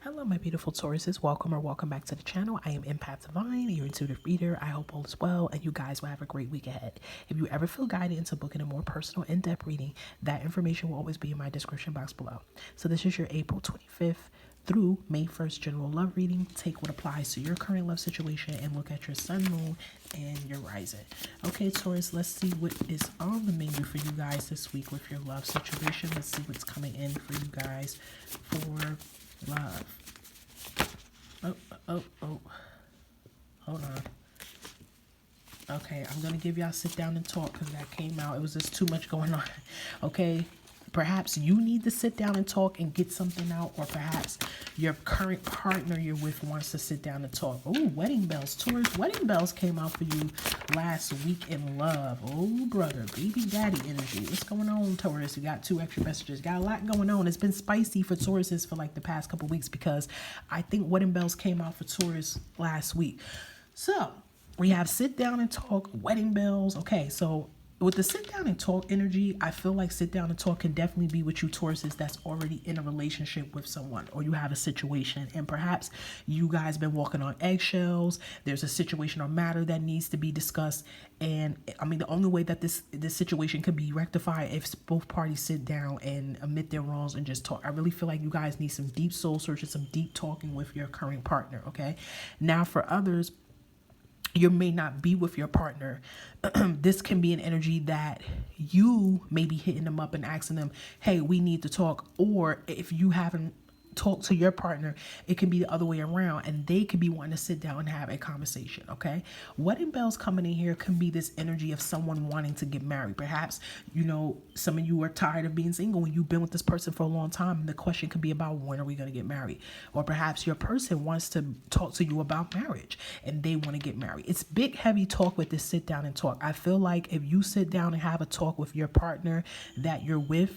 Hello, my beautiful Tauruses. Welcome or welcome back to the channel. I am Empath Divine, your intuitive reader. I hope all is well and you guys will have a great week ahead. If you ever feel guided into booking a more personal, in-depth reading, that information will always be in my description box below. So this is your April 25th through May 1st general love reading. Take what applies to your current love situation and look at your sun, moon, and your rising. Okay, Taurus, let's see what is on the menu for you guys this week with your love situation. Let's see what's coming in for you guys for love. Oh. Hold on. Okay, I'm going to give y'all sit down and talk because that came out. It was just too much going on. Okay, perhaps you need to sit down and talk and get something out, or perhaps your current partner you're with wants to sit down and talk. Oh, wedding bells. Taurus, wedding bells came out for you last week in love. Oh, brother, baby daddy energy. What's going on, Taurus? You got 2 extra messages. Got a lot going on. It's been spicy for Tauruses for like the past couple weeks because I think wedding bells came out for Taurus last week. So we have sit down and talk, wedding bells. Okay, so with the sit down and talk energy, I feel like sit down and talk can definitely be with you Tauruses that's already in a relationship with someone, or you have a situation and perhaps you guys been walking on eggshells. There's a situation or matter that needs to be discussed. And I mean, the only way that this situation could be rectified if both parties sit down and admit their wrongs and just talk. I really feel like you guys need some deep soul searching, some deep talking with your current partner. Okay. Now for others, you may not be with your partner. This can be an energy that you may be hitting them up and asking them, hey, we need to talk. Or if you haven't talked to your partner, it can be the other way around and they could be wanting to sit down and have a conversation. Okay, wedding bells coming in here can be this energy of someone wanting to get married. Perhaps, you know, some of you are tired of being single and you've been with this person for a long time, and the question could be about when are we going to get married. Or perhaps your person wants to talk to you about marriage and they want to get married. It's big heavy talk with this sit down and talk. I feel like if you sit down and have a talk with your partner that you're with,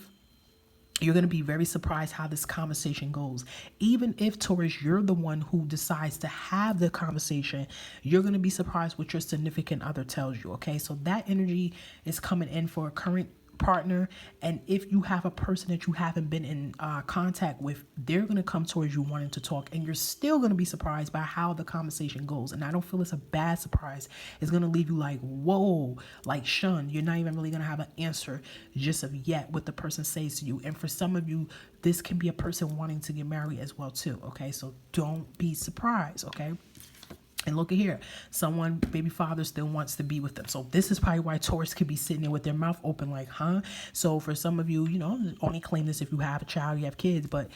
you're going to be very surprised how this conversation goes. Even if, Taurus, you're the one who decides to have the conversation, you're going to be surprised what your significant other tells you. Okay, so that energy is coming in for a current partner. And if you have a person that you haven't been in contact with, they're going to come towards you wanting to talk, and you're still going to be surprised by how the conversation goes. And I don't feel it's a bad surprise. It's going to leave you like, whoa, like shunned. You're not even really going to have an answer just of yet what the person says to you. And for some of you, this can be a person wanting to get married as well too. Okay, so don't be surprised. Okay. And look at here, someone, baby father, still wants to be with them. So this is probably why Taurus could be sitting there with their mouth open like, huh? So for some of you, you know, only claim this if you have a child, you have kids, but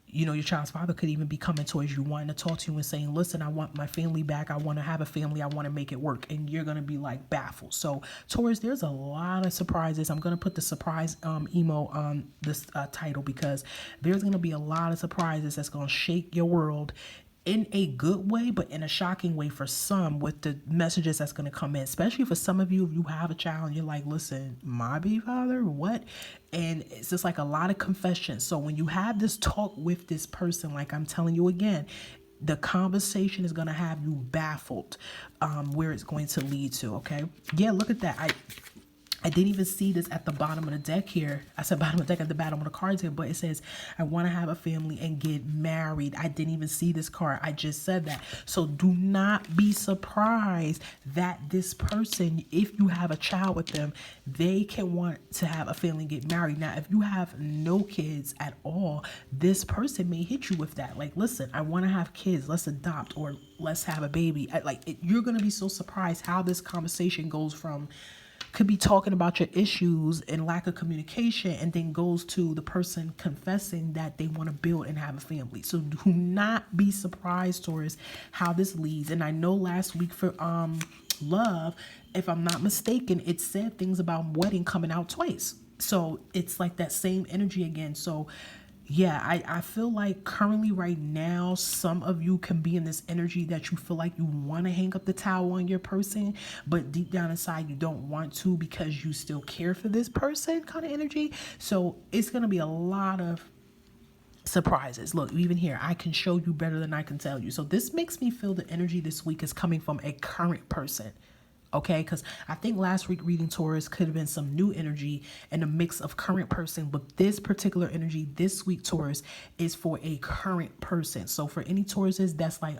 you know, your child's father could even be coming towards you, wanting to talk to you and saying, listen, I want my family back. I want to have a family. I want to make it work. And you're going to be like baffled. So Taurus, there's a lot of surprises. I'm going to put the surprise emo on this title because there's going to be a lot of surprises that's going to shake your world in a good way, but in a shocking way for some with the messages that's going to come in, especially for some of you, if you have a child and you're like, listen, my baby father, what? And it's just like a lot of confessions. So when you have this talk with this person, like I'm telling you again, the conversation is going to have you baffled where it's going to lead to. Okay. Yeah. Look at that. I didn't even see this at the bottom of the deck here. I said bottom of the deck at the bottom of the cards here, but it says, I want to have a family and get married. I didn't even see this card. I just said that. So do not be surprised that this person, if you have a child with them, they can want to have a family and get married. Now, if you have no kids at all, this person may hit you with that. Like, listen, I want to have kids. Let's adopt, or let's have a baby. You're going to be so surprised how this conversation goes from could be talking about your issues and lack of communication, and then goes to the person confessing that they want to build and have a family. So do not be surprised, Taurus, how this leads. And I know last week for love, if I'm not mistaken, it said things about wedding coming out twice. So it's like that same energy again. So yeah, I feel like currently right now, some of you can be in this energy that you feel like you want to hang up the towel on your person, but deep down inside you don't want to because you still care for this person kind of energy. So it's going to be a lot of surprises. Look, even here, I can show you better than I can tell you. So this makes me feel the energy this week is coming from a current person. Okay, because I think last week reading Taurus could have been some new energy and a mix of current person, but this particular energy this week, Taurus, is for a current person. So for any Tauruses that's like,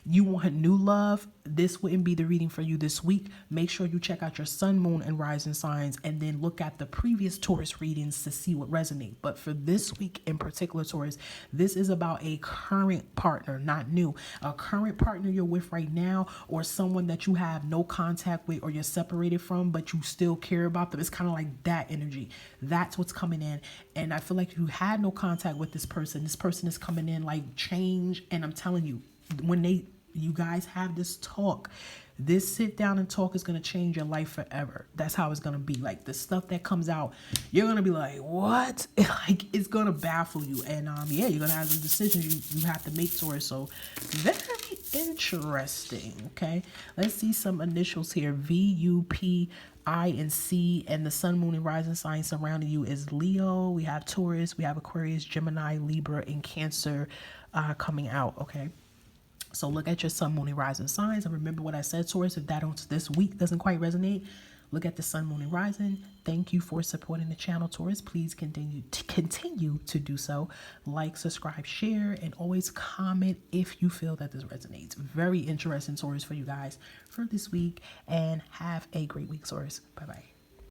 you want new love, this wouldn't be the reading for you this week. Make sure you check out your sun, moon, and rising signs, and then look at the previous Taurus readings to see what resonates. But for this week in particular, Taurus, this is about a current partner, not new. A current partner you're with right now, or someone that you have no contact with or you're separated from, but you still care about them. It's kind of like that energy. That's what's coming in. And I feel like you had no contact with this person is coming in like change. And I'm telling you, when you guys have this talk, this sit down and talk is going to change your life forever. That's how it's going to be. Like the stuff that comes out, you're going to be like, what? Like it's going to baffle you. And you're going to have some decisions you have to make, Taurus. So very interesting. Okay, let's see some initials here. V, U, P, I, and C, and the sun, moon, and rising sign surrounding you is Leo. We have Taurus, we have Aquarius, Gemini, Libra, and Cancer coming out. Okay, so look at your sun, moon, and rising signs, and remember what I said, Taurus. If this week doesn't quite resonate, look at the sun, moon, and rising. Thank you for supporting the channel, Taurus. Please continue to do so. Like, subscribe, share, and always comment if you feel that this resonates. Very interesting, Taurus, for you guys for this week, and have a great week, Taurus. Bye bye.